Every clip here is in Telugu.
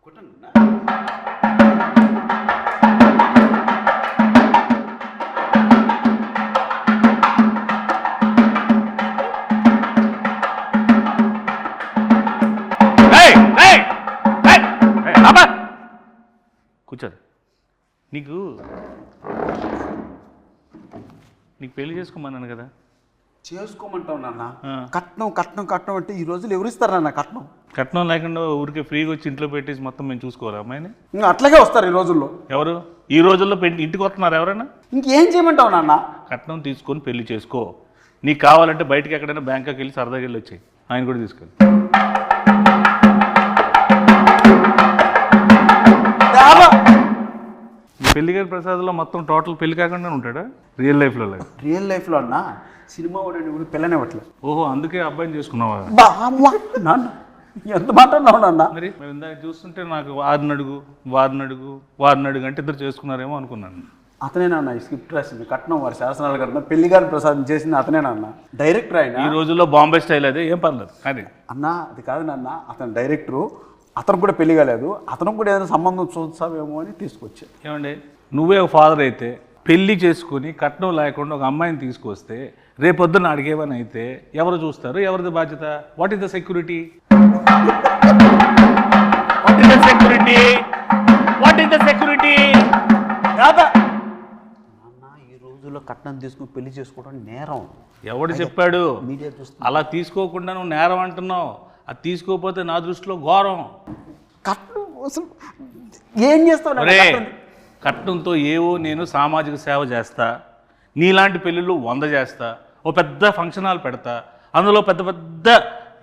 కూర్చోదు. నీకు పెళ్లి చేసుకోమన్నాను కదా. చేసుకోమంటావు నాన్న. కట్నం కట్నం కట్నం అంటే ఈ రోజులు ఎవరు ఇస్తారు నాన్న కట్నం? కట్నం లేకుండా ఊరికే ఫ్రీగా వచ్చి ఇంట్లో పెట్టేసి మొత్తం మేము చూసుకోవాలి అమ్మాయిని. అట్లాగే వస్తారు ఈ రోజుల్లో. ఎవరు ఈ రోజుల్లో ఇంటికి వస్తున్నారు ఎవరైనా? ఇంకేం చేయమంటావు నాన్న? కట్నం తీసుకొని పెళ్లి చేసుకో. నీకు కావాలంటే బయటకి ఎక్కడైనా బ్యాంకాకి వెళ్ళి సరదాగా వెళ్ళి వచ్చాయి, ఆయన కూడా తీసుకెళ్ళి. పెళ్లి గారి ప్రసాద్లో మొత్తం టోటల్ పెళ్లి కాకుండా ఉంటాడా రియల్ లైఫ్లో? రియల్ లైఫ్లో అన్న సినిమా వాడు పిల్లని ఇవ్వట్లేదు. ఓహో, అందుకే అబ్బాయిని చేసుకున్నావా? నాన్న ఎంత మాట అన్నావు నాన్న? మరి మేము ఇందాక చూస్తుంటే నాకు వారిని అడుగు అంటే ఇద్దరు చేసుకున్నారేమో అనుకున్నాను. అతనేనన్న ఈ స్క్రిప్ట్ రాసింది, కట్నం వారి శాసనాలు కట్నం పెళ్లి గారి ప్రసాదం చేసింది అతనేనన్న. డైరెక్టర్ ఆయన. ఈ రోజుల్లో బాంబే స్టైల్ అదే, ఏం పర్లేదు. అది అన్న అది కాదు నాన్న, అతను డైరెక్టరు. అతను కూడా పెళ్లి కాలేదు, అతను కూడా ఏదైనా సంబంధం చూస్తావేమో అని తీసుకొచ్చా. ఏమండి, నువ్వే ఒక ఫాదర్ అయితే పెళ్లి చేసుకుని కట్నం లేకుండా ఒక అమ్మాయిని తీసుకొస్తే రేపొద్దున అడిగేవని అయితే ఎవరు చూస్తారు? ఎవరిది బాధ్యత? What is the security? ఈ రోజుల్లో కట్నం తీసుకుని పెళ్లి చేసుకోవడం నేరం. ఎవడు చెప్పాడు? మీడియా చూస్తుంది. అలా తీసుకోకుండా నువ్వు నేరం అంటున్నావు. అది తీసుకోకపోతే నా దృష్టిలో ఘోరం. కట్నం అసలు ఏం చేస్తావు? కట్నంతో ఏవో నేను సామాజిక సేవ చేస్తా, నీలాంటి పెళ్ళిళ్ళు 100 చేస్తా, ఓ పెద్ద ఫంక్షన్ హాల్ పెడతా, అందులో పెద్ద పెద్ద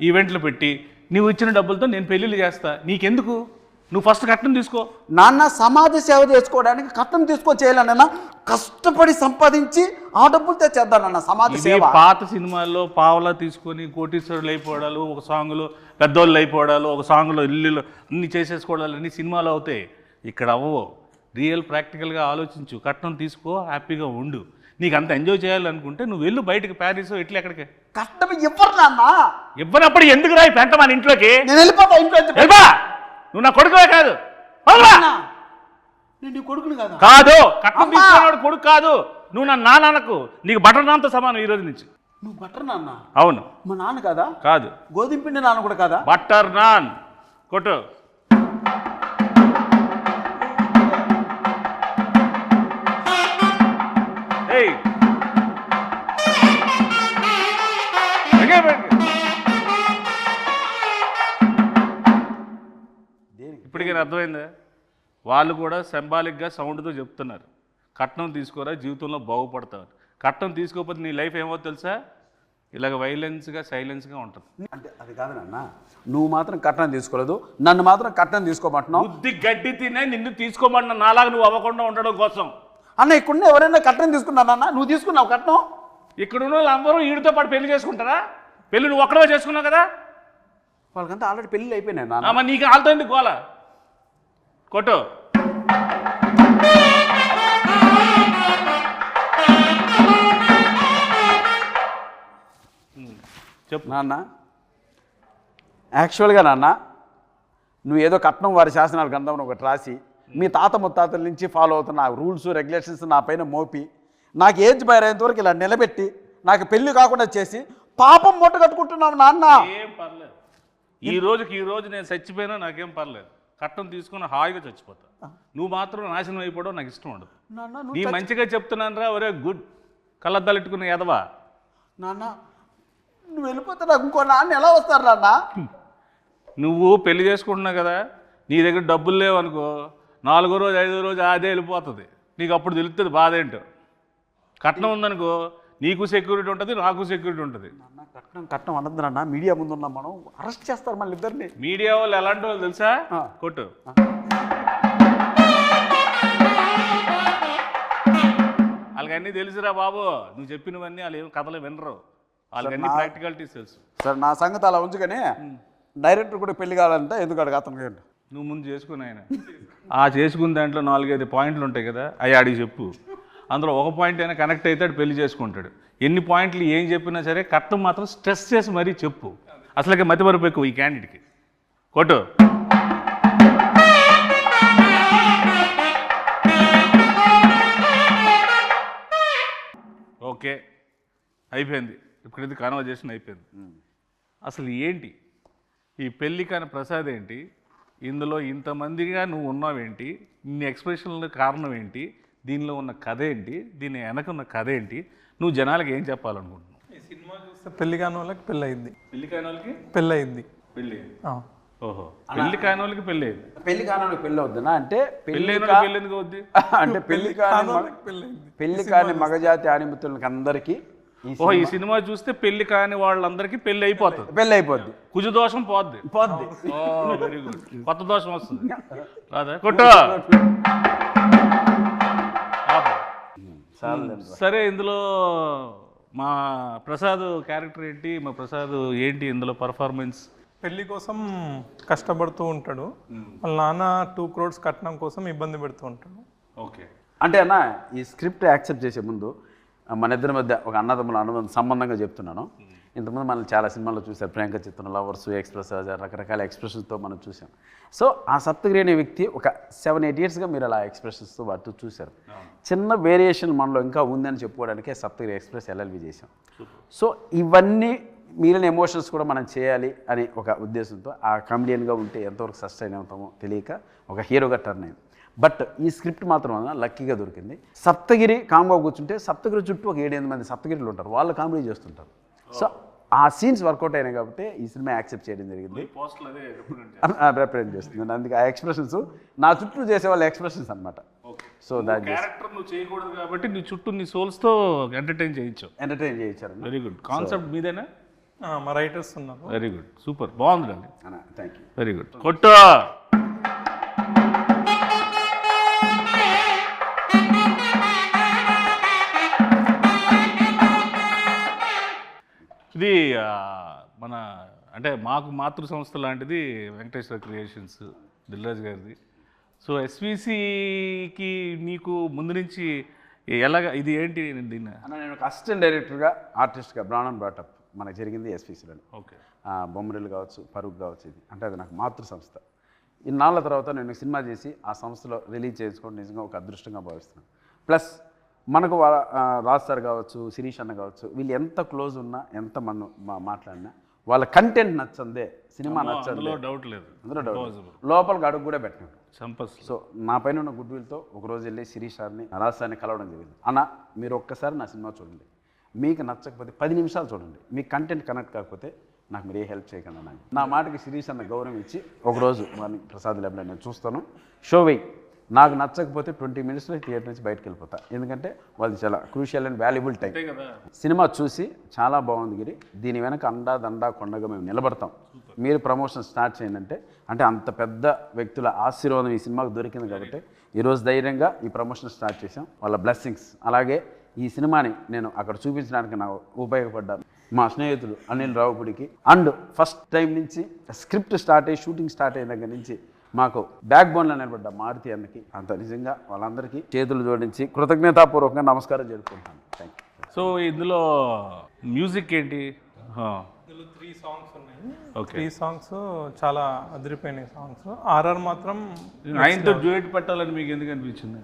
ఈవెంట్లు పెట్టి నువ్వు ఇచ్చిన డబ్బులతో నేను పెళ్ళిళ్ళు చేస్తా. నీకెందుకు? నువ్వు ఫస్ట్ కట్నం తీసుకో. నాన్న సమాజ సేవ చేసుకోవడానికి కట్నం చేయాలన్న, కష్టపడి సంపాదించి ఆ డబ్బులతో చేద్దానన్న సమాజ సేవ. పాత సినిమాల్లో పావలా తీసుకొని కోటీశ్వరులు అయిపోవడాలు, ఒక సాంగ్లో పెద్దోళ్ళు అయిపోవడాలు, ఒక సాంగ్లో ఇల్లు అన్ని చేసేసుకోవడాలు అన్ని సినిమాలు అవుతాయి. ఇక్కడ అవ్వవు. రియల్ ప్రాక్టికల్గా ఆలోచించు. కట్నం తీసుకో, హ్యాపీగా ఉండు. నీకు అంత ఎంజాయ్ చేయాలనుకుంటే నువ్వు వెళ్ళు బయటకు, ప్యారిస్ ఇట్లా ఎక్కడికి. కష్టం ఇవ్వరు నాన్న. ఇవ్వనప్పుడు ఎందుకు రాయి పెంట మన ఇంట్లోకి? నేను వెళ్ళిపోతా ఇంట్లో. నువ్వు నా కొడుకువే కాదు. నేను కొడుకుని కాదు. కాదు, కట్నం తీసుకున్నాడు కొడుకు కాదు. నువ్వు నా నాన్నకు, నీకు బటర్ నాన్తో సమానం ఈ రోజు నుంచి. నువ్వు బటర్ నాన్న? అవును. మా నాన్న కాదా? కాదు. గోధుమ పిండి నాన్న కూడా కాదా? బటర్ నాన్ కొట్టు. ఇప్పటికీ అర్థమైందా? వాళ్ళు కూడా సింబాలిక్గా సౌండ్తో చెప్తున్నారు, కట్నం తీసుకోరా జీవితంలో బాగుపడతావు. కట్నం తీసుకోకపోతే నీ లైఫ్ ఏమో తెలుసా? ఇలాగ వైలెన్స్గా సైలెన్స్గా ఉంటుంది. అంటే అది కాదు నాన్న, నువ్వు మాత్రం కట్నం తీసుకోలేదు, నన్ను మాత్రం కట్నం తీసుకోమంటున్నావు. బుద్ధి గడ్డి తినే నిన్ను తీసుకోమంటున్నా, నాలాగా నువ్వు అవ్వకుండా ఉండడం కోసం. అన్న ఇక్కడ ఎవరైనా కట్నం తీసుకున్నానన్న? నువ్వు తీసుకున్నావు కట్నం? ఇక్కడున్న వాళ్ళందరూ వీడితో పాటు పెళ్లి చేసుకుంటారా? పెళ్లి నువ్వు ఒక్కడే చేసుకున్నావు కదా. వాళ్ళకంతా ఆల్రెడీ పెళ్ళి అయిపోయినాయి నాన్న. మరి నీకు వాళ్ళతో ఎందుకు గోల? కొట్టు. చెప్పు నాన్న. యాక్చువల్గా నాన్న, నువ్వు ఏదో కట్నం వారి శాసనాలు గ్రంథం ఒకటి రాసి మీ తాత ముత్తాతల నుంచి ఫాలో అవుతున్న రూల్స్ రెగ్యులేషన్స్ నా పైన మోపి నాకు ఏజ్ బయరేంత వరకు ఇలా నిలబెట్టి నాకు పెళ్లి కాకుండా చేసి పాపం మూట కట్టుకుంటున్నావు నాన్న. ఏం పర్లేదు, ఈ రోజు నేను చచ్చిపోయినా నాకేం పర్లేదు. కట్నం తీసుకుని హాయిగా చచ్చిపోతా. నువ్వు మాత్రం నాశనం అయిపోవడం నాకు ఇష్టం ఉండదు. నీ మంచిగా చెప్తున్నాను రా. ఒరే గుడ్ కళ్ళద్దాలెట్టుకున్న ఎదవా. నాన్న నువ్వు వెళ్ళిపోతే నాకు ఇంకో నాన్న ఎలా వస్తారు నాన్న? నువ్వు పెళ్లి చేసుకుంటున్నావు కదా, నీ దగ్గర డబ్బులు లేవనుకో, 4వ రోజు 5వ రోజు అదే వెళ్ళిపోతుంది. నీకు అప్పుడు తెలుస్తుంది బాధ ఏంటో. కట్నం ఉందనుకో, నీకు సెక్యూరిటీ ఉంటుంది, నాకు సెక్యూరిటీ ఉంటుంది. కట్నం కట్నం అనద్దు నాన్న, మీడియా ముందు ఉన్నాం మనం, అరెస్ట్ చేస్తారు మళ్ళీ ఇద్దరిని. మీడియా వాళ్ళు ఎలాంటి వాళ్ళు తెలుసా? కొట్టు. వాళ్ళకన్నీ తెలుసురా బాబు. నువ్వు చెప్పినవన్నీ వాళ్ళు ఏం కథలు వినరు, వాళ్ళకన్నీ ప్రాక్టికాలిటీస్ తెలుసు. సార్ నా సంగతి అలా ఉంచుకొని డైరెక్టర్ కూడా పెళ్లి కావాలంటే ఎందుకు అడగ అతను? నువ్వు ముందు చేసుకుని ఆయన ఆ చేసుకున్న దాంట్లో 4-5 పాయింట్లు ఉంటాయి కదా, అవి ఆడికి చెప్పు. అందులో ఒక పాయింట్ అయినా కనెక్ట్ అవుతాడు, పెళ్లి చేసుకుంటాడు. ఎన్ని పాయింట్లు ఏం చెప్పినా సరే కట్నం మాత్రం స్ట్రెస్ చేసి మరీ చెప్పు. అసలుకే మతిమరుపు ఎక్కువ ఈ క్యాండిడేట్కి. కొట్టు. ఓకే అయిపోయింది, ఇప్పుడు ఇది కాన్వర్జేషన్ అయిపోయింది. అసలు ఏంటి ఈ పెళ్ళి కాని ప్రసాద్ ఏంటి, ఇందులో ఇంతమందిగా నువ్వు ఉన్నావేంటి, ఇన్ని ఎక్స్ప్రెషన్ల కారణం ఏంటి, దీనిలో ఉన్న కథ ఏంటి, దీని వెనక ఉన్న కథ ఏంటి, నువ్వు జనాలకు ఏం చెప్పాలనుకుంటున్నావు? ఈ సినిమా చూస్తే పెళ్లి కాని వాళ్ళకి పెళ్ళి అయింది, పెళ్లి కాని వాళ్ళకి పెళ్ళి అయింది. పెళ్ళి, ఓహో పెళ్లి కాని వాళ్ళకి పెళ్ళి అయింది. పెళ్లి కాని పెళ్ళి అవుతుందా అంటే పెళ్ళి పెళ్ళి ఎందుకు అవుద్ది? అంటే పెళ్లి కాని పెళ్ళి అయింది. పెళ్లి కాని మగజాతి ఆనిమితులకి అందరికీ ఓహో ఈ సినిమా చూస్తే పెళ్లి కాని వాళ్ళందరికీ పెళ్లి అయిపోతుంది, పెళ్ళి అయిపోద్ది, కుజు దోషం పోద్ది. వెరీ గుడ్, కొత్త దోషం వస్తుంది కాదా? కొట్టు. సరే, ఇందులో మా ప్రసాద్ క్యారెక్టర్ ఏంటి, మా ప్రసాద్ ఏంటి ఇందులో పర్ఫార్మెన్స్? పెళ్లి కోసం కష్టపడుతూ ఉంటాడు, వాళ్ళ నాన్న 2 crores కట్నం కోసం ఇబ్బంది పెడుతూ ఉంటాడు. ఓకే, అంటే అన్న ఈ స్క్రిప్ట్ యాక్సెప్ట్ చేసే ముందు మన ఇద్దరి మధ్య ఒక అన్నదమ్ముల అనుబంధం సంబంధంగా చెప్తున్నాను. ఇంతకుముందు మనం చాలా సినిమాల్లో చూసాం, ప్రియాంక చిత్రం, లవర్స్, ఎక్స్ప్రెస్, రకరకాల ఎక్స్ప్రెషన్స్తో మనం చూసాం. సో ఆ సప్తగిరి అనే వ్యక్తి ఒక 7-8 yearsగా మీరు అలా ఎక్స్ప్రెషన్స్తో వాటితో చూశారు. చిన్న వేరియేషన్ మనలో ఇంకా ఉందని చెప్పుకోవడానికే సప్తగిరి ఎక్స్ప్రెస్ ఎల్ఎల్వి చేసాం. సో ఇవన్నీ మిగిలిన ఎమోషన్స్ కూడా మనం చేయాలి అని ఒక ఉద్దేశంతో ఆ కామెడియన్గా ఉంటే ఎంతవరకు సస్టైన్ అవుతామో తెలియక ఒక హీరోగా టర్న్ అయింది. బట్ ఈ స్క్రిప్ట్ మాత్రం లక్కీగా దొరికింది. సప్తగిరి కామ్గా కూర్చుంటే సప్తగిరి చుట్టూ ఒక 7-8 మంది సప్తగిరిలు ఉంటారు, వాళ్ళు కామెడీ చేస్తుంటారు. సో ఆ సీన్స్ వర్కౌట్ అయినాయి కాబట్టి ఈ సినిమా యాక్సెప్ట్ చేయడం జరిగింది, రిప్రజెంట్ చేస్తుంది. అందుకే ఆ ఎక్స్ప్రెషన్స్ నా చుట్టూ చేసే వాళ్ళ ఎక్స్ప్రెషన్స్ అనమాట. సో దాని క్యారెక్టర్ నువ్వు చేయకూడదు కాబట్టి నీ చుట్టూ నీ సోల్స్తో ఎంటర్టైన్ చేయించారు. వెరీ గుడ్, కాన్సెప్ట్ మీదేనా? మా రైటర్స్ ఉన్నారు. వెరీ గుడ్, సూపర్, బాగుందండి. Thank you. వెరీ గుడ్, కొట్టు. ఇది మన అంటే మాకు మాతృ సంస్థ లాంటిది వెంకటేశ్వర క్రియేషన్స్, దిల్రాజ్ గారిది. సో ఎస్విసికి నీకు ముందు నుంచి ఎలాగ ఇది ఏంటి దీన్ని? నేను ఒక అసిస్టెంట్ డైరెక్టర్గా ఆర్టిస్ట్గా బ్రాండ్ బ్రాటప్ మనకు జరిగింది ఎస్విసిలో. ఓకే, బొమ్మరిల్లు కావచ్చు, పరుగు కావచ్చు, ఇది అంటే అది నాకు మాతృ సంస్థ. ఇన్నాళ్ళ తర్వాత నేను సినిమా చేసి ఆ సంస్థలో రిలీజ్ చేసుకోవడం నిజంగా ఒక అదృష్టంగా భావిస్తున్నాను. ప్లస్ మనకు రాజ్ సార్ కావచ్చు, శిరీష్ అన్న కావచ్చు, వీళ్ళు ఎంత క్లోజ్ ఉన్నా, ఎంత మనం మాట్లాడినా వాళ్ళ కంటెంట్ నచ్చందే, సినిమా నచ్చందే, డౌట్ లేదు, అందులో డౌట్, లోపలికి అడుగు కూడా పెట్టినాడు. సో నా పైన ఉన్న గుడ్ విల్తో ఒకరోజు వెళ్ళి శిరీష్ సార్ని, రాజ్ సార్ని కలవడం జరిగింది. అన్న మీరు ఒక్కసారి నా సినిమా చూడండి, మీకు నచ్చకపోతే 10 నిమిషాలు చూడండి, మీకు కంటెంట్ కనెక్ట్ కాకపోతే నాకు మీరు ఏ హెల్ప్ చేయకండి అన్న. నా మాటకి శిరీష్ అన్న గౌరవం ఇచ్చి ఒకరోజు మార్నింగ్ ప్రసాద్ ల్యాబ్లో నేను చూస్తాను, షో వెయ్యి, నాకు నచ్చకపోతే 20 minutesలో థియేటర్ నుంచి బయటకు వెళ్ళిపోతా, ఎందుకంటే వాళ్ళది చాలా crucial and valuable time. Cinema చూసి చాలా బాగుంది గిరి, దీని వెనక అండా దండా కొండగా మేము నిలబడతాం, మీరు ప్రమోషన్ స్టార్ట్ చేయండి అంటే అంత పెద్ద వ్యక్తుల ఆశీర్వాదం ఈ సినిమాకు దొరికింది కాబట్టి ఈరోజు ధైర్యంగా ఈ ప్రమోషన్ స్టార్ట్ చేసాం, వాళ్ళ బ్లెస్సింగ్స్. అలాగే ఈ సినిమాని నేను అక్కడ చూపించడానికి నాకు ఉపయోగపడ్డాను మా స్నేహితుడు అనిల్ రావుపుడికి. అండ్ ఫస్ట్ టైం నుంచి స్క్రిప్ట్ స్టార్ట్ అయ్యి షూటింగ్ స్టార్ట్ అయిన దగ్గర నుంచి మాకు బ్యాక్ బోన్లో నిలబడ్డ మారుతి అన్నకి, అంత నిజంగా వాళ్ళందరికీ చేతులు జోడించి కృతజ్ఞతాపూర్వకంగా నమస్కారం జరుపుకుంటాను. Thank you. సో ఇందులో మ్యూజిక్ ఏంటి? ఇందులో 3 songs ఉన్నాయి. ఓకే, 3 songs చాలా అదిరిపోయినాయి సాంగ్స్. ఆర్ఆర్ మాత్రం ఆయనతో డ్యూయట్ పెట్టాలని మీకు ఎందుకు అనిపించింది?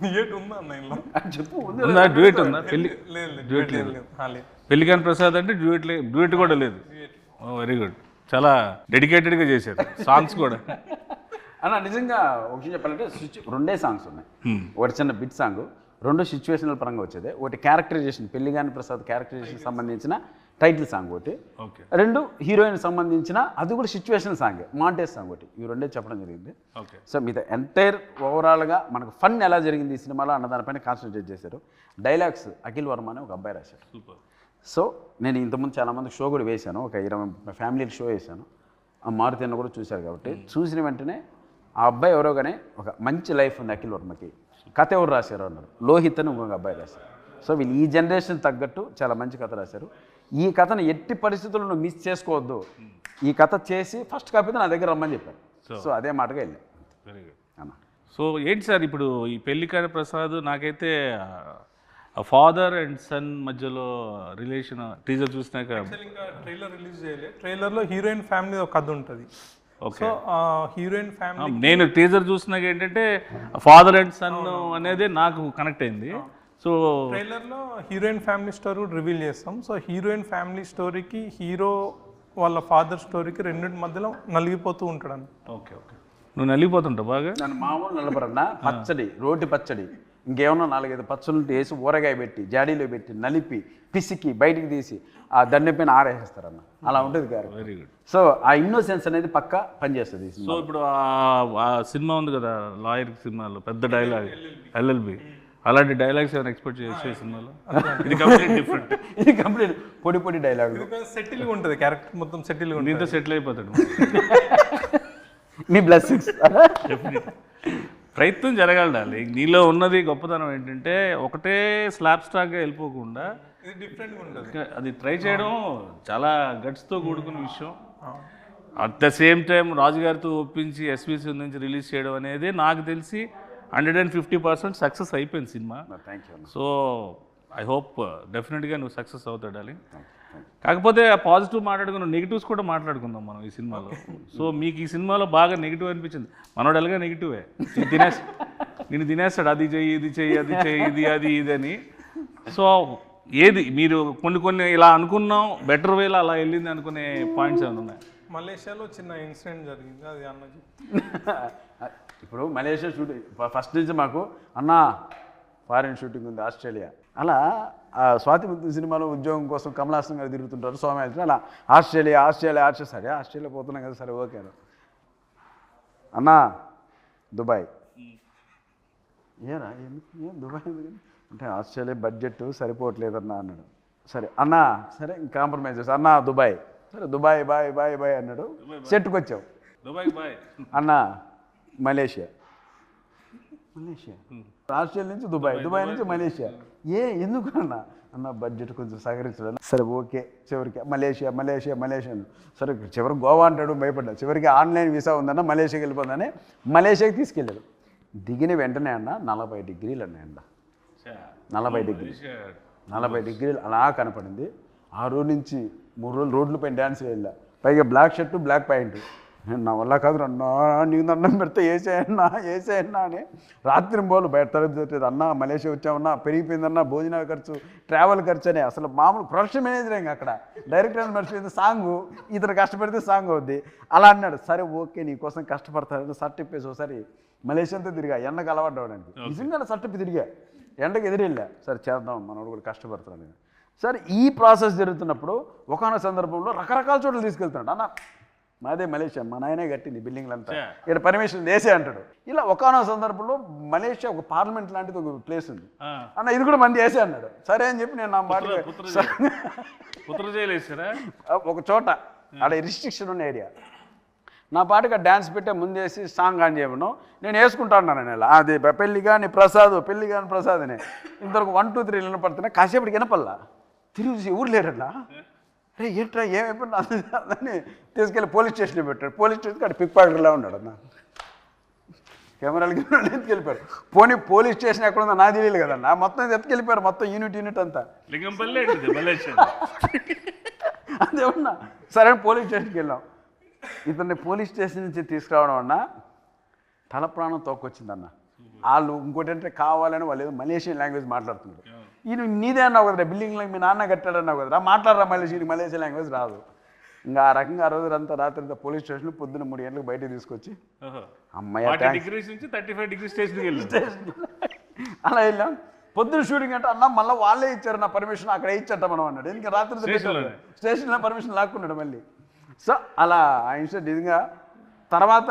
డ్యూయట్ ఉందా అన్న ఇందులో? చెప్పు, ఉందా డ్యూయట్ ఉందా? డ్యూయట్ లేదు. పెళ్లికాని ప్రసాద్ అంటే డ్యూయట్ కూడా లేదు. వెరీ గుడ్, చాలా డెడికేటెడ్గా చేశారు సాంగ్స్ కూడా. అన్న నిజంగా ఒక విషయం చెప్పాలంటే 2 సాంగ్స్ ఉన్నాయి. ఒకటి చిన్న బిట్ సాంగ్, 2 సిచ్యువేషనల్ పరంగా వచ్చేది. ఒకటి క్యారెక్టరైజేషన్, పెళ్లిగాని ప్రసాద్ క్యారెక్టరైజేషన్ సంబంధించిన టైటిల్ సాంగ్ ఒకటి, 2 హీరోయిన్ సంబంధించిన అది కూడా సిచ్యువేషనల్ సాంగ్, మాంటేజ్ సాంగ్ ఒకటి. ఇవి 2 చెప్పడం జరిగింది. సో మీతో ఎంటైర్ ఓవరాల్గా మనకు ఫన్ ఎలా జరిగింది ఈ సినిమాలో అన్న దానిపైన కాన్సన్ట్రేట్ చేశారు. డైలాగ్స్ అఖిల్ వర్మ అనే ఒక అబ్బాయి రాశారు. సో నేను ఇంతకుముందు చాలామంది షో కూడా వేశాను, ఒక 20 ఫ్యామిలీకి షో వేశాను. ఆ మారుతి అన్న కూడా చూశారు కాబట్టి చూసిన వెంటనే ఆ అబ్బాయి ఎవరో కానీ ఒక మంచి లైఫ్ ఉంది అఖిల్ వర్మకి, కథ ఎవరు రాశారు అన్నారు, లోహిత్ అని ఇంకొక అబ్బాయి రాశారు. సో వీళ్ళు ఈ జనరేషన్ తగ్గట్టు చాలా మంచి కథ రాశారు. ఈ కథను ఎట్టి పరిస్థితుల్లో మిస్ చేసుకోవద్దు, ఈ కథ చేసి ఫస్ట్ కాపీ నా దగ్గర రమ్మని చెప్పారు. సో అదే మాటగా వెళ్ళాను. వెరీ గుడ్ అన్న. సో ఏంటి సార్ ఇప్పుడు ఈ పెళ్లికాని ప్రసాద్, నాకైతే ఫాదర్ అండ్ సన్ మధ్యలో రిలేషన్ టీజర్ చూసినాక, ఇంకా ట్రైలర్ రిలీజ్ చేయలేదు. ట్రైలర్లో హీరోయిన్ ఫ్యామిలీ ఒక కథ ఉంటుంది. సో హీరోయిన్ ఫ్యామిలీ నేను టీజర్ చూసినాక ఏంటంటే ఫాదర్ అండ్ సన్ అనేది నాకు కనెక్ట్ అయింది. సో ట్రైలర్లో హీరోయిన్ ఫ్యామిలీ స్టోరీ కూడా రివీల్ చేస్తాం. సో హీరోయిన్ ఫ్యామిలీ స్టోరీకి హీరో వాళ్ళ ఫాదర్ స్టోరీకి రెండింటి మధ్యలో నలిగిపోతూ ఉంటాడు. ఓకే ఓకే, నువ్వు నలిగిపోతుంటావు బాగా. నన్ను మామూలు నలపరన్నా పచ్చడి, రోటి పచ్చడి, ఇంకేమన్నా 4-5 పచ్చళ్ళు వేసి ఊరగాయ పెట్టి జాడీలో పెట్టి నలిపి పిసికి బయటికి తీసి ఆ దండె పైన ఆరేస్తారన్న. అలా ఉంటుంది గారు. Very good. సో ఆ ఇన్నోసెన్స్ అనేది పక్కా పనిచేస్తుంది. సో ఇప్పుడు ఆ సినిమా ఉంది కదా లాయర్ సినిమాలో పెద్ద డైలాగ్ ఎల్ఎల్బి, అలాంటి డైలాగ్స్ ఏమైనా ఎక్స్పెక్ట్ చేసే సినిమాలో? ఇది కంప్లీట్ డిఫరెంట్. ఇది కంప్లీట్ పొడి పొడి డైలాగ్, సెటిల్గా ఉంటుంది, క్యారెక్టర్ మొత్తం సెటిల్గా ఉంటుంది. దీంతో సెటిల్ అయిపోతాడు. మీ బ్లెస్సింగ్స్. ప్రయత్నం జరగాలి. నీలో ఉన్నది గొప్పతనం ఏంటంటే ఒకటే స్లాబ్ స్టాక్గా వెళ్ళిపోకుండా ఇది డిఫరెంట్గా ఉంటుంది. అది ట్రై చేయడం చాలా గట్స్తో కూడుకున్న విషయం. అట్ ద సేమ్ టైం రాజుగారితో ఒప్పించి ఎస్విసి నుంచి రిలీజ్ చేయడం అనేది నాకు తెలిసి 150% సక్సెస్ అయిపోయింది cinema. Thank you. So I hope డెఫినెట్గా నువ్వు సక్సెస్ అవుతాడాలి. కాకపోతే పాజిటివ్ మాట్లాడుకున్న నెగిటివ్స్ కూడా మాట్లాడుకుందాం మనం ఈ సినిమాలో. సో మీకు ఈ సినిమాలో బాగా నెగిటివ్ అనిపించింది. మనోడు ఎలాగా నెగిటివే, నేను తినేస్తాడు, అది చెయ్యి ఇది చెయ్యి అది చెయ్యి ఇది అది ఇది అని. సో ఏది మీరు కొన్ని ఇలా అనుకున్నాం బెటర్ వేలో అలా వెళ్ళింది అనుకునే పాయింట్స్ ఏమైనా ఉన్నాయి? మలేషియాలో చిన్న ఇన్సిడెంట్ జరిగింది, అది అన్న ఇప్పుడు మలేషియా షూటింగ్ ఫస్ట్ నుంచి మాకు అన్న ఫారిన్ షూటింగ్ ఉంది ఆస్ట్రేలియా. అలా స్వాతి ముత్యం సినిమాలో ఉద్యోగం కోసం కమలాసన్ గారు తిరుగుతుంటారు సోమయాజీ. అలా ఆస్ట్రేలియా సరే ఆస్ట్రేలియా పోతున్నాం కదా, సరే ఓకే అన్నా దుబాయ్. ఏరా ఏం దుబాయ్ అంటే ఆస్ట్రేలియా బడ్జెట్ సరిపోవట్లేదన్నా అన్నాడు. సరే అన్నా సరే కాంప్రమైజ్ చేస్తా అన్నా దుబాయ్. సరే దుబాయ్ బాయ్ బాయ్ బాయ్ అన్నాడు. సెట్కి వచ్చావు. దుబాయ్ బాయ్ అన్నా మలేషియా ఆస్ట్రేలియా నుంచి దుబాయ్ నుంచి మలేషియా. ఎందుకు అన్న బడ్జెట్ కొంచెం సహకరించడం. సరే ఓకే చివరికి మలేషియా సరే చివరికి గోవా అంటాడు, భయపడ్డా. చివరికి ఆన్లైన్ వీసా ఉందన్న మలేషియాకి వెళ్ళిపోతుందని మలేషియాకి తీసుకెళ్ళాడు. దిగిన వెంటనే అన్న 40 డిగ్రీలు అన్నాయండ. 40 డిగ్రీలు అలా కనపడింది. ఆ రోజు నుంచి 3 రోజులు రోడ్ల పైన డ్యాన్స్ వెళ్ళా. పైగా బ్లాక్ షర్టు బ్లాక్ ప్యాంటు. నా వల్ల కాదు అన్నా, నీకు దండం పెడితే వేసేయన్నా అని రాత్రి బోలు బయట తరగతి అన్న మలేషియా వచ్చామన్నా, పెరిగిపోయిందన్నా భోజనాల ఖర్చు ట్రావెల్ ఖర్చు అని. అసలు మామూలు ప్రొడక్షన్ మేనేజర్ ఇంకా అక్కడ డైరెక్టర్ మర్చిపోయింది సాంగు, ఇతను కష్టపడితే సాంగ్ అవుద్ది అలా అన్నాడు. సరే ఓకే నీకోసం కష్టపడతాను షర్ట్ ఇప్పేసి ఒకసారి మలేషియాతో తిరిగా ఎండకు అలవాటు నిజంగా షర్ట్ ఇప్పి తిరిగా ఎండకు ఎదురెళ్ళా. సరే చేద్దాం మనోడు కూడా కష్టపడతాను. సరే ఈ ప్రాసెస్ జరుగుతున్నప్పుడు ఒకనొక సందర్భంలో రకరకాల చోట్ల తీసుకెళ్తున్నాడు. అన్న మాదే మలేషియా, మా నాయనే కట్టింది బిల్డింగ్లంతా, ఇక్కడ పర్మిషన్ వేసే అంటాడు. ఇలా ఒకనొక సందర్భంలో మలేషియా ఒక పార్లమెంట్ లాంటిది ఒక ప్లేస్ ఉంది అన్న, ఇది కూడా మంది వేసే అన్నాడు. సరే అని చెప్పి నేను నా మాట ఒక చోట అక్కడ రిస్ట్రిక్షన్ ఉన్న ఏరియా నా పాటుగా డ్యాన్స్ పెట్టే ముందేసి సాంగ్ ఆన్ చేయమను నేను వేసుకుంటాను. నేను అది పెళ్ళి కానీ ప్రసాద్ అని ఇంతవరకు 1 2 3 వినపడుతున్నాయి. కాసేపటికి వినపల్లా తిరిగి ఊరు లేడట్లా. అరే ఏంట్రా ఏమైపోయినా అని తీసుకెళ్ళి పోలీస్ స్టేషన్లో పెట్టాడు. పోలీస్ స్టేషన్కి అక్కడ పిక్ పాకెట్లా ఉన్నాడు అన్న. కెమెరాలకి ఎత్తుకెళ్ళిపోయారు. పోలీస్ స్టేషన్ ఎక్కడ ఉందో నాకు తెలియదు కదన్నా. మొత్తం ఎత్తుకెళ్ళిపోయారు, మొత్తం యూనిట్ అంతా. అదేమన్నా సరే పోలీస్ స్టేషన్కి వెళ్ళాం. ఇతన్ని పోలీస్ స్టేషన్ నుంచి తీసుకురావడం అన్న తల ప్రాణం తోకొచ్చిందన్న. వాళ్ళు ఇంకోటి అంటే కావాలని వాళ్ళు ఏదో మలేషియన్ లాంగ్వేజ్ మాట్లాడుతున్నారు. ఈయన నీదే అన్నావు కదరా, బిల్డింగ్లో మీ నాన్న కట్టాడన్నావు కదరా, మాట్లాడరా మలేషియన్ లాంగ్వేజ్ రాదు. ఇంకా ఆ రకంగా ఆ రోజు అంతా రాత్రి పోలీస్ స్టేషన్ పొద్దున్న 3 గంటలకు బయటకు తీసుకొచ్చి అమ్మాయి అలా వెళ్ళాం. పొద్దున్న షూటింగ్ అంటే అన్న మళ్ళీ వాళ్ళే ఇచ్చారు నా పర్మిషన్, అక్కడ ఇచ్చట మనం అన్నాడు. ఇంకా రాత్రి స్టేషన్లో పర్మిషన్ లాక్కున్నాడు మళ్ళీ. సో అలా ఆ ఇన్సిడెంట్ నిజంగా తర్వాత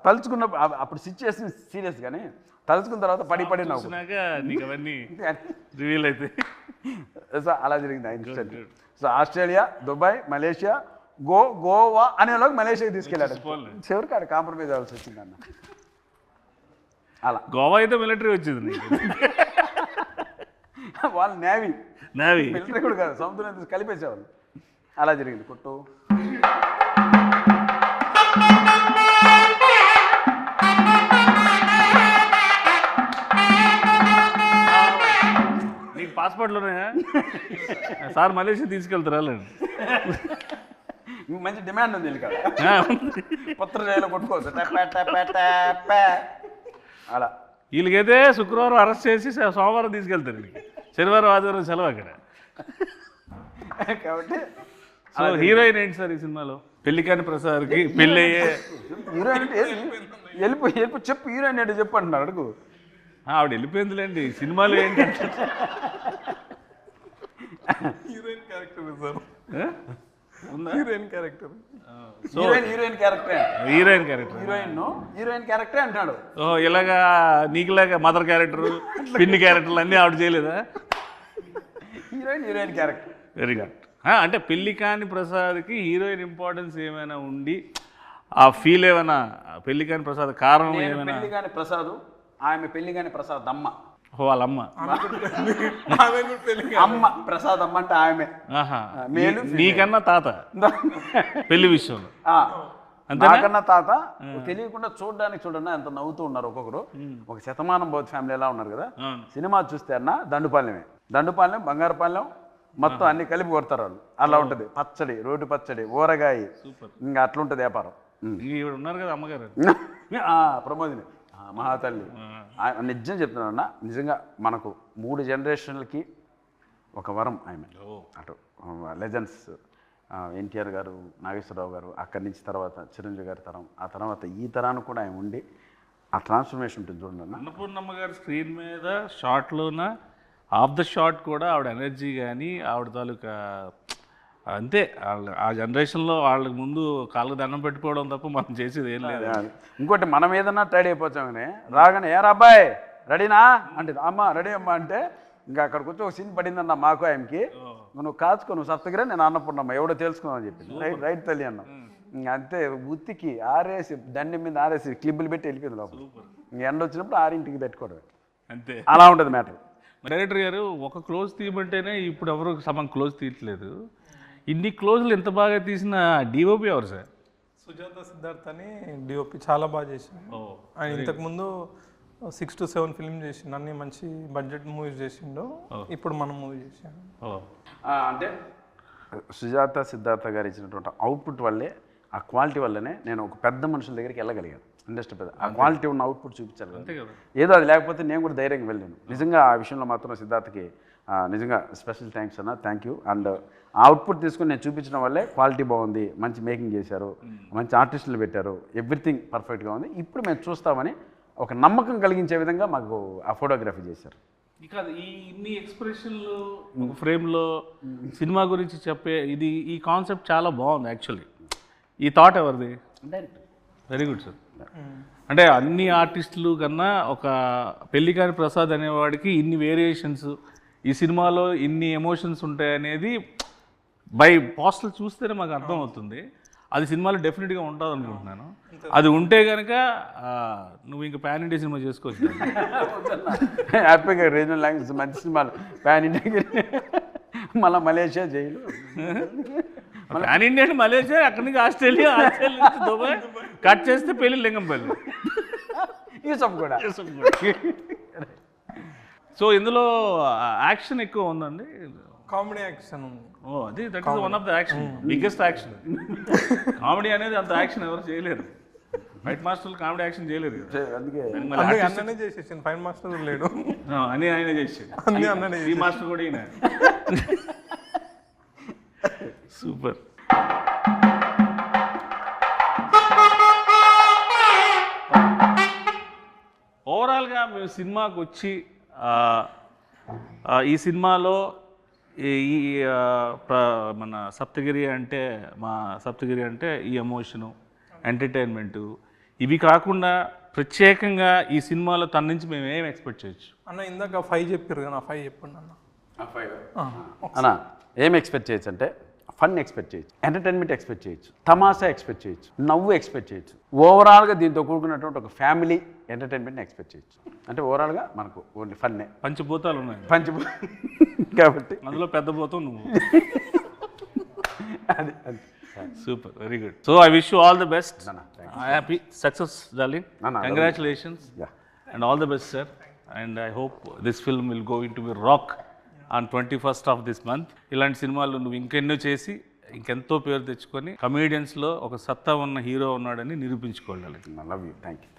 తలుచుకున్న అప్పుడు సిచ్యువేషన్ సీరియస్ కానీ తలుచుకున్న తర్వాత పడి నవ్వు. సో అలా జరిగింది ఆ incident. So Australia, Dubai, Malaysia, Goa అనేలోకి మలేషియాకి తీసుకెళ్ళాడు. చివరికి అక్కడ కాంప్రమైజ్ అవ్వాల్సి వచ్చింది అన్న. అలా గోవా అయితే మిలిటరీ వచ్చింది, వాళ్ళు నేవీ మిలిటరీ కూడా కాదు, సముద్రం కలిపేసేవాళ్ళు. అలా జరిగింది కొట్టు. నీకు పాస్పోర్ట్లోనే సార్ మలేషియా తీసుకెళ్తారా? మంచి డిమాండ్ ఉంది పత్ర జైలు కొట్టుకోవచ్చు అలా. వీళ్ళకైతే శుక్రవారం అరెస్ట్ చేసి సోమవారం తీసుకెళ్తారు వీళ్ళకి, శనివారం ఆదివారం సెలవు అక్కడ. కాబట్టి సో హీరోయిన్ ఏంటి సార్ ఈ సినిమాలో? పెళ్లికాని ప్రసాద్కి పెళ్ళి అయ్యే హీరోయిన్ అంటే వెళ్ళిపో చెప్పు, హీరోయిన్ అంటే చెప్పు అంటున్నారు, అడుగు. ఆవిడ వెళ్ళిపోయిందిలేండి, సినిమాలో ఏంటంటే హీరోయిన్ క్యారెక్టర్ సార్, ఉందా? Heroine character. సో హీరోయిన్ క్యారెక్టరే, హీరోయిన్ క్యారెక్టర్. హీరోయిన్ క్యారెక్టరే అంటున్నాడు. ఓ ఇలాగా నీకులాగా మదర్ క్యారెక్టర్, పిన్ని క్యారెక్టర్లు అన్నీ ఆవిడ చేయలేదా? Heroine character. Very good. అంటే పెళ్లికాని ప్రసాద్కి హీరోయిన్ ఇంపార్టెన్స్ ఏమైనా ఉండి ఆ ఫీల్ ఏమైనా, పెళ్లికాని ప్రసాద్ కారణం ఏమైనా? పెళ్లిగాని ప్రసాద్, ఆమె పెళ్లిగాని ప్రసాద్ అమ్మ, వాళ్ళ అమ్మ. అమ్మ ప్రసాద్ అమ్మ అంటే ఆమె. ఆహా, మేలు నీకన్నా తాత పెళ్లి విషయంలో. నాకన్నా తాత తెలియకుండా చూడండి ఎంత నవ్వుతూ ఉన్నారు ఒక్కొక్కరు. ఒక శతమానం బౌద్ధ ఫ్యామిలీ ఎలా ఉన్నారు కదా. సినిమా చూస్తే అన్న దండుపాలెం బంగారుపాలెం మొత్తం అన్ని కలిపి కొడతారు వాళ్ళు. అలా ఉంటుంది పచ్చడి, రోడ్డు పచ్చడి, ఊరగాయ, ఇంకా అట్లుంటుంది వ్యాపారం. ఈవిడ ఉన్నారు కదా అమ్మగారు, ప్రమోదిని మహాతల్లి. నిజం చెప్తున్నాను అన్న, నిజంగా మనకు 3 జనరేషన్లకి ఒక వరం ఆమె. అటు లెజెండ్స్ ఎన్టీఆర్ గారు, నాగేశ్వరరావు గారు, అక్కడి నుంచి తర్వాత చిరంజీవి గారి తరం, ఆ తర్వాత ఈ తరానికి కూడా ఆయన ఉండి ఆ ట్రాన్స్ఫర్మేషన్ ఉంటుంది చూడండి అన్న. అన్నపూర్ణమ్మ గారి స్క్రీన్ మీద షార్ట్లోన ఆఫ్ ద షాట్ కూడా ఆవిడ ఎనర్జీ కానీ ఆవిడ తాలూకా అంతే. ఆ జనరేషన్లో వాళ్ళకి ముందు కాళ్ళకు దండం పెట్టుకోవడం తప్ప మనం చేసేది ఏం లేదు. ఇంకోటి మనం ఏదన్నా టైడ్ అయిపోతామని రాగానే ఏరా అబ్బాయి రెడీనా అంటే అమ్మ రెడీ అమ్మ అంటే ఇంకా అక్కడికి వచ్చి ఒక సీన్ పడిందన్న మాకు ఆయనకి, నువ్వు కాచుకో, నువ్వు సత్తగిరా, నేను అన్నపూర్ణమ్మ ఎవడో తెలుసుకున్నావు చెప్పింది. రైట్ తల్లి అన్న. ఇంకా అంతే ఉత్తికి ఆరేసి దండి మీద ఆరేసి క్లిబ్బులు పెట్టి వెళ్ళిపోయింది లోపల. ఇంక ఎండ వచ్చినప్పుడు 6ంటికి పెట్టుకోవడం అంతే. అలా ఉంటుంది మ్యాటర్. డైరెక్టర్ గారు ఒక క్లోజ్ తీయమంటేనే ఇప్పుడు ఎవరు సగం క్లోజ్ తీయట్లేదు. ఇన్ని క్లోజ్లు ఎంత బాగా తీసిన డిఓపి ఎవరు సార్? సుజాత సిద్ధార్థ్ అని డిఓపి చాలా బాగా చేసింది. ఆయన ఇంతకుముందు 6 to 7 ఫిల్మ్ చేసిండు, అన్ని మంచి బడ్జెట్ మూవీస్ చేసిండు. ఇప్పుడు మనం మూవీ చేసాము. అంటే సుజాత సిద్ధార్థ గారు ఇచ్చినటువంటి అవుట్పుట్ వల్లే, ఆ క్వాలిటీ వల్లనే నేను ఒక పెద్ద మనుషుల దగ్గరికి వెళ్ళగలిగాను. ఇండస్ట్రీ పెద్ద ఆ క్వాలిటీ ఉన్న అవుట్పుట్ చూపించాలి కదా. ఏదో అది లేకపోతే నేను కూడా ధైర్యంగా వెళ్ళాను. నిజంగా ఆ విషయంలో మాత్రం సిద్ధార్థకి నిజంగా స్పెషల్ థ్యాంక్స్ అన్న, థ్యాంక్ యూ. అండ్ ఆ అవుట్పుట్ తీసుకుని నేను చూపించడం వల్లే క్వాలిటీ బాగుంది, మంచి మేకింగ్ చేశారు, మంచి ఆర్టిస్టులు పెట్టారు, ఎవ్రీథింగ్ పర్ఫెక్ట్గా ఉంది, ఇప్పుడు మేము చూస్తామని ఒక నమ్మకం కలిగించే విధంగా మాకు ఆ ఫోటోగ్రఫీ చేశారు. ఇక ఈ ఇన్ని ఎక్స్ప్రెషన్లు ఫ్రేమ్లో సినిమా గురించి చెప్పే ఈ కాన్సెప్ట్ చాలా బాగుంది యాక్చువల్లీ. ఈ థాట్ ఎవరిది? డైరెక్ట్. Very good sir. అంటే అన్ని ఆర్టిస్టులు కన్నా ఒక పెళ్లికాని ప్రసాద్ అనేవాడికి ఇన్ని వేరియేషన్స్, ఈ సినిమాలో ఇన్ని ఎమోషన్స్ ఉంటాయనేది బై పోస్టల్ చూస్తేనే మాకు అర్థమవుతుంది. అది సినిమాలో డెఫినెట్గా ఉంటుంది అనుకుంటున్నాను. అది ఉంటే కనుక నువ్వు ఇంకా పాన్ ఇండియా సినిమా చేసుకోవచ్చు. హ్యాపీగా రీజనల్ లాంగ్వేజ్ మంచి సినిమాలు పాన్ ఇండియా, మళ్ళీ మలేషియా జైలు, పాన్ ఇండియా అంటే మలేషియా, అక్కడి నుంచి ఆస్ట్రేలియా నుంచి దుబాయ్, కట్ చేస్తే పెళ్ళి లింగంపల్లి, యూసఫ్ కూడా. సో ఇందులో యాక్షన్ ఎక్కువ ఉందండి, కామెడీ యాక్షన్ ఉంది. అది that is one of the action, biggest action. Comedy అనేది అంత యాక్షన్ ఎవరు చేయలేరు. ఫైట్ మాస్టర్లు కామెడీ యాక్షన్ చేయలేరు. అందుకే అన్ననే చేసేసాను, ఫైట్ మాస్టర్ కూడా లేడు, అని ఆయన చేసాడు. అన్ననే ఈ మాస్టర్ కూడా ఈయన. సూపర్. ఓవరాల్గా మేము సినిమాకి వచ్చి ఈ సినిమాలో ఈ మన సప్తగిరి అంటే ఈ ఎమోషను, ఎంటర్టైన్మెంటు, ఇవి కాకుండా ప్రత్యేకంగా ఈ సినిమాలో తన నుంచి మేము ఏం ఎక్స్పెక్ట్ చేయొచ్చు అన్న? ఇందాక 5 చెప్పారు కదా, 5 చెప్పండి అన్న. అన్న ఏం ఎక్స్పెక్ట్ చేయొచ్చు అంటే ఫన్ ఎక్స్పెక్ట్ చేయొచ్చు, ఎంటర్టైన్మెంట్ ఎక్స్పెక్ట్ చేయొచ్చు, తమాషా ఎక్స్పెక్ట్ చేయొచ్చు, నవ్వు ఎక్స్పెక్ట్ చేయొచ్చు. ఓవరాల్గా దీంతో కూడుకున్నటువంటి ఒక ఫ్యామిలీ ఎంటర్టైన్మెంట్ ఎక్స్పెక్ట్ చేయొచ్చు. అంటే ఓవరాల్గా మనకు ఓన్లీ ఫన్నే. పంచభూతాలు ఉన్నాయి కాబట్టి అందులో పెద్ద భూతం నువ్వు. అది super, very good. So I wish you all the best. Happy success darling, congratulations and all the best sir. And I hope this film will go in to be rock on 21st of this month. ఇలాంటి సినిమాలు నువ్వు ఇంకెన్నో చేసి ఇంకెంతో పేరు తెచ్చుకొని కమేడియన్స్లో ఒక సత్తా ఉన్న హీరో ఉన్నాడని నిరూపించుకోవాలి. Love you, thank you.